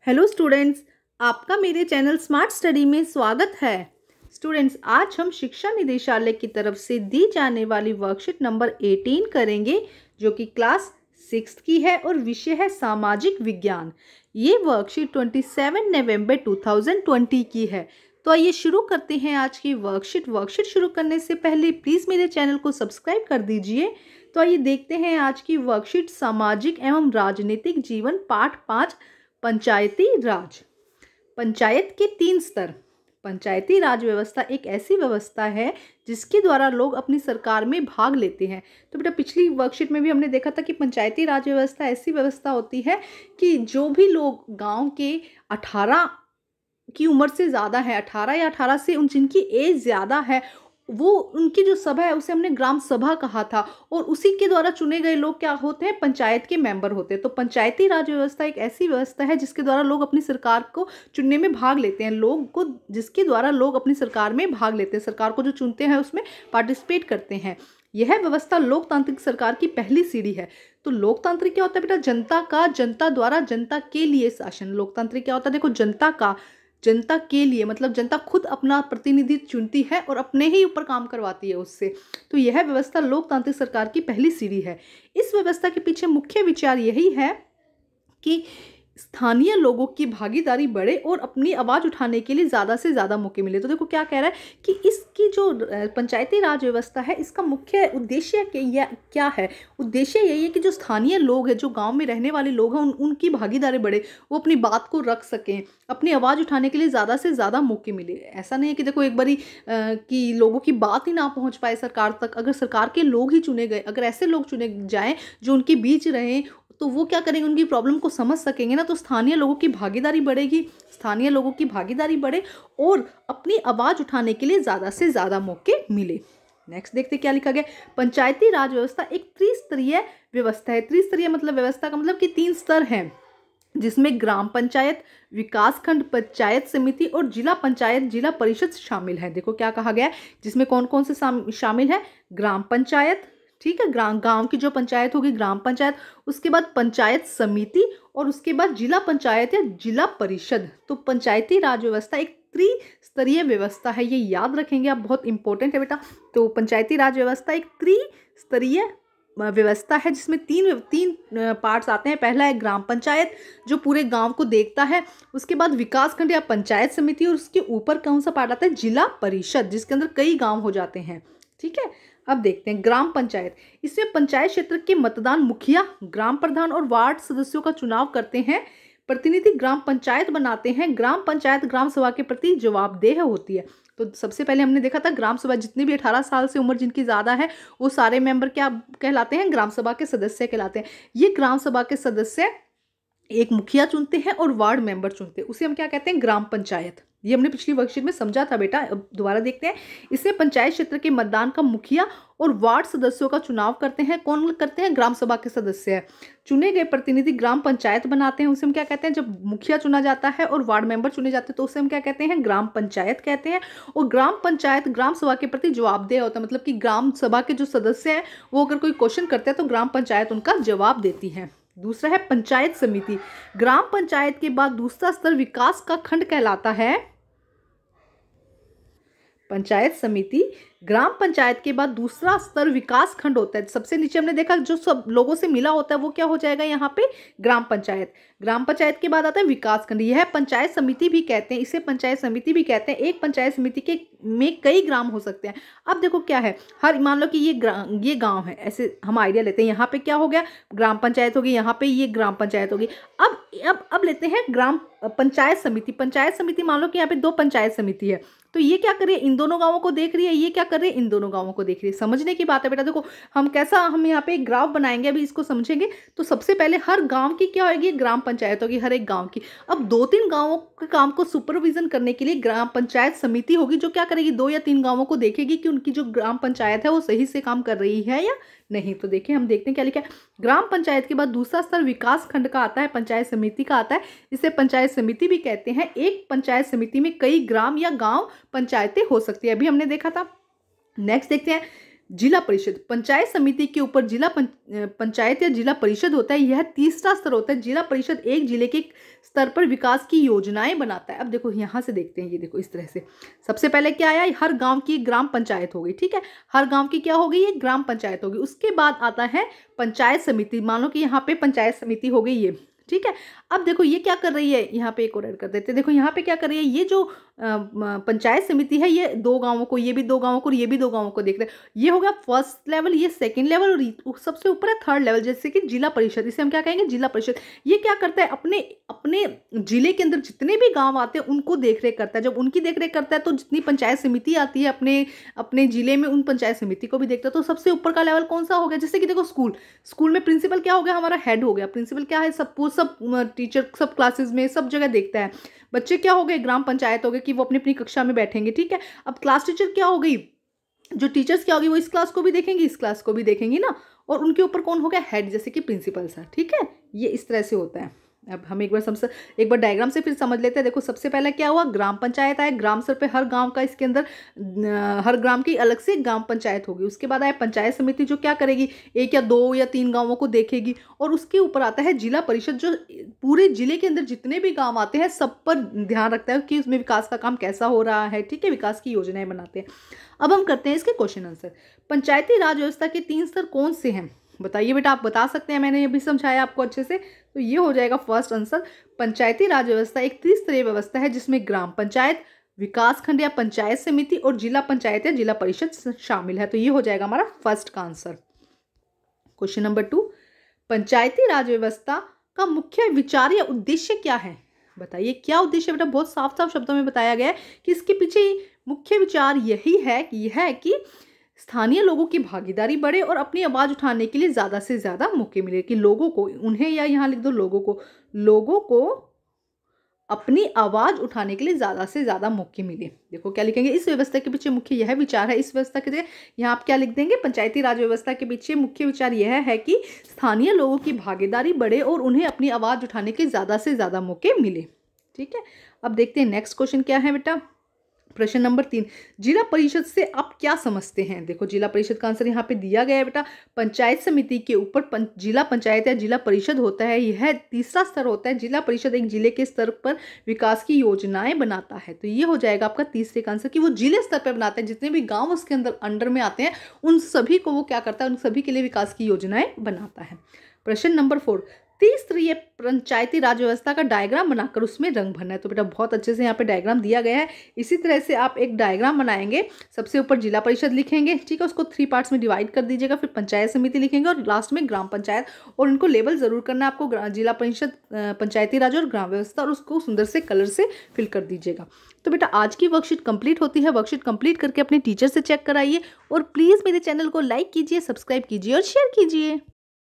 Hello students, आपका मेरे channel smart study में स्वागत है। स्टूडेंट्स, आज हम शिक्षा निदेशालय की तरफ से दी जाने वाली वर्कशीट नंबर 18 करेंगे, जो कि क्लास 6 की है और विषय है सामाजिक विज्ञान। ये वर्कशीट 27 नवंबर 2020 की है। तो आइए शुरू करते हैं आज की वर्कशीट शुरू करने से पहले प्लीज़ मेरे चैनल को सब्सक्राइब कर दीजिए। तो आइए देखते हैं आज की वर्कशीट सामाजिक एवं राजनीतिक जीवन पाठ 5 पंचायती राज। पंचायत के 3 स्तर। पंचायती राज व्यवस्था एक ऐसी व्यवस्था है जिसके द्वारा लोग अपनी सरकार में भाग लेते हैं। तो बेटा, पिछली वर्कशीट में भी हमने देखा था कि पंचायती राज व्यवस्था ऐसी व्यवस्था होती है कि जो भी लोग गांव के 18 की उम्र से ज़्यादा है, 18 या 18 से जिनकी एज ज़्यादा है, वो उनकी जो सभा है उसे हमने ग्राम सभा कहा था, और उसी के द्वारा चुने गए लोग क्या होते हैं, पंचायत के मेंबर होते हैं। तो पंचायती राज व्यवस्था एक ऐसी व्यवस्था है जिसके द्वारा लोग अपनी सरकार को चुनने में भाग लेते हैं, लोग को जिसके द्वारा लोग अपनी सरकार में भाग लेते हैं, सरकार को जो चुनते हैं उसमें पार्टिसिपेट करते हैं। यह व्यवस्था लोकतांत्रिक सरकार की पहली सीढ़ी है। तो लोकतांत्रिक क्या होता है बेटा, जनता का, जनता द्वारा जनता के लिए शासन। लोकतांत्रिक क्या होता है, देखो, जनता का, जनता के लिए, मतलब जनता खुद अपना प्रतिनिधि चुनती है और अपने ही ऊपर काम करवाती है उससे। तो यह व्यवस्था लोकतांत्रिक सरकार की पहली सीढ़ी है। इस व्यवस्था के पीछे मुख्य विचार यही है कि स्थानीय लोगों की भागीदारी बढ़े और अपनी आवाज़ उठाने के लिए ज़्यादा से ज़्यादा मौके मिले। तो देखो क्या कह रहा है कि इसकी जो पंचायती राज व्यवस्था है, इसका मुख्य उद्देश्य क्या है। उद्देश्य यही है कि जो स्थानीय लोग हैं, जो गांव में रहने वाले लोग हैं, उनकी भागीदारी बढ़े, वो अपनी बात को रख सकें, अपनी आवाज़ उठाने के लिए ज़्यादा से ज़्यादा मौके मिले। ऐसा नहीं है कि देखो एक बारी कि लोगों की बात ही ना पहुँच पाए सरकार तक। अगर सरकार के लोग ही चुने गए, अगर ऐसे लोग चुने जाएँ जो उनके बीच रहें, तो वो क्या करेंगे, उनकी प्रॉब्लम को समझ सकेंगे ना। तो स्थानीय लोगों की भागीदारी बढ़ेगी, स्थानीय लोगों की भागीदारी बढ़े और अपनी आवाज़ उठाने के लिए ज़्यादा से ज़्यादा मौके मिले। नेक्स्ट देखते क्या लिखा गया। पंचायती राज व्यवस्था एक त्रिस्तरीय व्यवस्था है। त्रिस्तरीय मतलब व्यवस्था का मतलब कि 3 स्तर हैं, जिसमें ग्राम पंचायत, विकास खंड पंचायत समिति और जिला पंचायत, जिला परिषद शामिल है। देखो क्या कहा गया है, जिसमें कौन कौन से शामिल है। ग्राम पंचायत, ठीक है, गांव की जो पंचायत होगी ग्राम पंचायत, उसके बाद पंचायत समिति और उसके बाद जिला पंचायत या जिला परिषद। तो पंचायती राज व्यवस्था एक त्रिस्तरीय व्यवस्था है, ये याद रखेंगे आप, बहुत इंपॉर्टेंट है बेटा। तो पंचायती राज व्यवस्था एक त्रिस्तरीय व्यवस्था है जिसमें तीन पार्ट्स आते हैं। पहला है ग्राम पंचायत, जो पूरे गांव को देखता है। उसके बाद विकास खंड या पंचायत समिति, और उसके ऊपर कौन सा पार्ट आता है, जिला परिषद, जिसके अंदर कई गांव हो जाते हैं। ठीक है, अब देखते हैं ग्राम पंचायत। इसमें पंचायत क्षेत्र के मतदान मुखिया, ग्राम प्रधान और वार्ड सदस्यों का चुनाव करते हैं। प्रतिनिधि ग्राम पंचायत बनाते हैं। ग्राम पंचायत ग्राम सभा के प्रति जवाबदेह होती है। तो सबसे पहले हमने देखा था ग्राम सभा, जितने भी 18 साल से उम्र जिनकी ज़्यादा है, वो सारे मेंबर क्या कहलाते हैं, ग्राम सभा के सदस्य कहलाते हैं। ये ग्राम सभा के सदस्य एक मुखिया चुनते हैं और वार्ड मेंबर चुनते हैं, उसे हम क्या कहते हैं, ग्राम पंचायत। ये हमने पिछली वर्कशीट में समझा था बेटा, अब दोबारा देखते हैं। इसमें पंचायत क्षेत्र के मतदान का मुखिया और वार्ड सदस्यों का चुनाव करते हैं। कौन करते हैं, ग्राम सभा के सदस्य हैं। चुने गए प्रतिनिधि ग्राम पंचायत बनाते हैं, उसे हम क्या कहते हैं, जब मुखिया चुना जाता है और वार्ड मेंबर चुने जाते हैं तो उसे हम क्या कहते हैं, ग्राम पंचायत कहते हैं। और ग्राम पंचायत ग्राम सभा के प्रति जवाबदेह होता है, मतलब कि ग्राम सभा के जो सदस्य हैं वो अगर कोई क्वेश्चन करते हैं तो ग्राम पंचायत उनका जवाब देती है। दूसरा है पंचायत समिति। ग्राम पंचायत के बाद दूसरा स्तर विकास का खंड कहलाता है। पंचायत समिति, ग्राम पंचायत के बाद दूसरा स्तर विकास खंड होता है। सबसे नीचे हमने देखा जो सब लोगों से मिला होता है वो क्या हो जाएगा यहाँ पे, ग्राम पंचायत। ग्राम पंचायत के बाद आता है विकास खंड, यह पंचायत समिति भी कहते हैं, इसे पंचायत समिति भी कहते हैं। एक पंचायत समिति के में कई ग्राम हो सकते हैं। अब देखो क्या है, हर मान लो कि ये गांव है, ऐसे हम आइडिया लेते हैं। यहाँ पे क्या हो गया, ग्राम पंचायत होगी, यहाँ पे ये ग्राम पंचायत होगी। अब लेते हैं ग्राम पंचायत समिति। पंचायत समिति मान लो कि यहाँ पे 2 पंचायत समिति है, तो ये क्या कर रही है, इन दोनों गांवों को देख रही है, ये क्या कर रही है, इन दोनों गांवों को देख रही है। समझने की बात है बेटा। देखो हम यहाँ पे एक ग्राफ बनाएंगे, अभी इसको समझेंगे। तो सबसे पहले हर गांव की क्या होगी, ग्राम पंचायत होगी, हर एक गांव की। अब 2-3 गांवों के काम को सुपरविजन करने के लिए ग्राम पंचायत समिति होगी, जो क्या करेगी, 2 या 3 गांवों को देखेगी कि उनकी जो ग्राम पंचायत है वो सही से काम कर रही है या नहीं। तो देखिए, हम देखते हैं क्या लिखा है। ग्राम पंचायत के बाद दूसरा स्तर विकास खंड का आता है, पंचायत समिति का आता है। इसे पंचायत समिति भी कहते हैं। एक पंचायत समिति में कई ग्राम या गांव पंचायतें हो सकती है, अभी हमने देखा था। नेक्स्ट देखते हैं जिला परिषद, पंचायत समिति के ऊपर जिला पंचायत या जिला परिषद होता है। यह तीसरा स्तर होता है। जिला परिषद एक जिले के स्तर पर विकास की योजनाएं बनाता है। अब देखो यहाँ से देखते हैं, ये देखो इस तरह से सबसे पहले क्या आया, हर गांव की ग्राम पंचायत हो गई, ठीक है, हर गांव की क्या हो गई, ये ग्राम पंचायत होगी। उसके बाद आता है पंचायत समिति, मान लो कि यहाँ पे पंचायत समिति हो गई ये, ठीक है। अब देखो ये क्या कर रही है, यहाँ पे एक और ऐड कर देते हैं। देखो यहाँ पे क्या कर रही है, ये जो पंचायत समिति है, ये दो गांवों को, ये भी दो गांवों को और ये भी दो गांवों को देख रहे हैं। ये हो गया फर्स्ट लेवल, ये सेकंड लेवल और सबसे ऊपर है थर्ड लेवल, जैसे कि जिला परिषद, इसे हम क्या कहेंगे, जिला परिषद। ये क्या करता है, अपने अपने जिले के अंदर जितने भी गांव आते हैं उनको देखरेख करता है। जब उनकी देखरेख करता है तो जितनी पंचायत समिति आती है अपने अपने जिले में, उन पंचायत समिति को भी देखता है। तो सबसे ऊपर का लेवल कौन सा हो गया, जैसे कि देखो स्कूल में प्रिंसिपल क्या हो गया, हमारा हेड हो गया। प्रिंसिपल क्या है, सब टीचर सब क्लासेस में सब जगह देखता है। बच्चे क्या हो गए, ग्राम पंचायत हो गए कि वो अपनी अपनी कक्षा में बैठेंगे, ठीक है। अब क्लास टीचर क्या हो गई, जो टीचर्स क्या होगी, वो इस क्लास को भी देखेंगी, इस क्लास को भी देखेंगी ना। और उनके ऊपर कौन हो गया, हेड, जैसे कि प्रिंसिपल सर, ठीक है। ये इस तरह से होता है। अब हम एक बार डायग्राम से फिर समझ लेते हैं। देखो सबसे पहले क्या हुआ, ग्राम पंचायत आए, ग्राम स्तर पे हर गांव का, इसके अंदर हर ग्राम की अलग से ग्राम पंचायत होगी। उसके बाद आए पंचायत समिति, जो क्या करेगी, एक या दो या तीन गांवों को देखेगी। और उसके ऊपर आता है जिला परिषद, जो पूरे जिले के अंदर जितने भी गाँव आते हैं सब पर ध्यान रखता है कि उसमें विकास का काम कैसा हो रहा है, ठीक है, विकास की योजनाएं बनाते हैं। अब हम करते हैं इसके क्वेश्चन आंसर। पंचायती राज व्यवस्था के 3 स्तर कौन से हैं, बताइए बेटा, आप बता सकते हैं, मैंने ये भी समझाया आपको अच्छे से। तो ये हो जाएगा फर्स्ट आंसर। पंचायती राज व्यवस्था एक त्रिस्तरीय व्यवस्था है जिसमें ग्राम पंचायत, विकास खंड या पंचायत समिति और जिला पंचायत या जिला परिषद शामिल है। तो ये हो जाएगा हमारा फर्स्ट का आंसर। क्वेश्चन नंबर 2, पंचायती राज व्यवस्था का मुख्य विचार या उद्देश्य क्या है, बताइए क्या उद्देश्य बेटा। बहुत साफ साफ शब्दों में बताया गया है कि इसके पीछे मुख्य विचार यही है कि स्थानीय लोगों की भागीदारी बढ़े और अपनी आवाज़ उठाने के लिए ज़्यादा से ज़्यादा मौके मिले, कि लोगों को, उन्हें, या यहाँ लिख दो लोगों को अपनी आवाज़ उठाने के लिए ज़्यादा से ज़्यादा मौके मिले। देखो क्या लिखेंगे, इस व्यवस्था के पीछे मुख्य यह विचार है। इस व्यवस्था के यहाँ आप क्या लिख देंगे, पंचायती राज व्यवस्था के पीछे मुख्य विचार यह है कि स्थानीय लोगों की भागीदारी बढ़े और उन्हें अपनी आवाज़ उठाने के ज़्यादा से ज़्यादा मौके मिले, ठीक है। अब देखते हैं नेक्स्ट क्वेश्चन क्या है बेटा। प्रश्न नंबर 3, जिला परिषद से आप क्या समझते हैं। देखो जिला परिषद का आंसर यहाँ पे दिया गया है बेटा। पंचायत समिति के ऊपर जिला पंचायत या जिला परिषद होता है, यह तीसरा स्तर होता है। जिला परिषद एक जिले के स्तर पर विकास की योजनाएं बनाता है। तो ये हो जाएगा आपका तीसरे का आंसर, कि वो जिले स्तर पर बनाते हैं, जितने भी गाँव उसके अंडर में आते हैं उन सभी को वो क्या करता है, उन सभी के लिए विकास की योजनाएं बनाता है। प्रश्न नंबर 4, त्रिस्तरीय पंचायती राज व्यवस्था का डायग्राम बनाकर उसमें रंग भरना है। तो बेटा बहुत अच्छे से यहाँ पे डायग्राम दिया गया है। इसी तरह से आप एक डायग्राम बनाएंगे, सबसे ऊपर जिला परिषद लिखेंगे, ठीक है, उसको 3 पार्ट्स में डिवाइड कर दीजिएगा, फिर पंचायत समिति लिखेंगे और लास्ट में ग्राम पंचायत, और उनको लेबल जरूर करना है आपको, जिला परिषद, पंचायती राज और ग्राम व्यवस्था, और उसको सुंदर से कलर से फिल कर दीजिएगा। तो बेटा आज की वर्कशीट कंप्लीट होती है। वर्कशीट कंप्लीट करके अपने टीचर से चेक कराइए और प्लीज़ मेरे चैनल को लाइक कीजिए, सब्सक्राइब कीजिए और शेयर कीजिए।